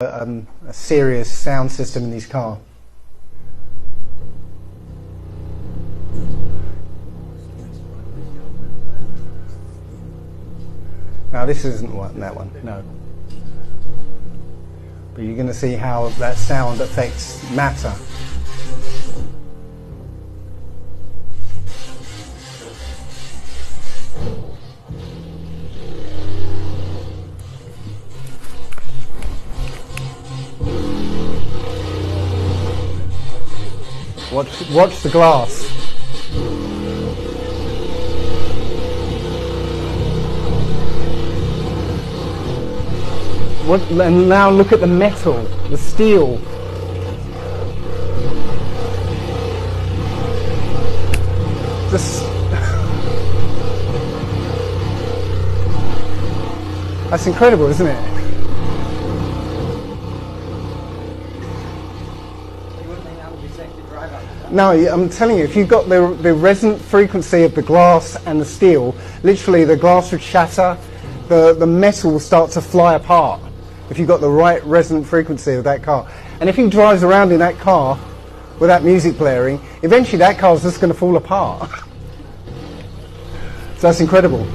a serious sound system in his car. Now this isn't that one, no. But you're going to see how that sound affects matter. Watch the glass. And now look at the metal, the steel. That's incredible, isn't it? No, I'm telling you, if you've got the resonant frequency of the glass and the steel, literally the glass would shatter, the metal will start to fly apart if you've got the right resonant frequency of that car. And if he drives around in that car with that music blaring, eventually that car's just going to fall apart. So that's incredible.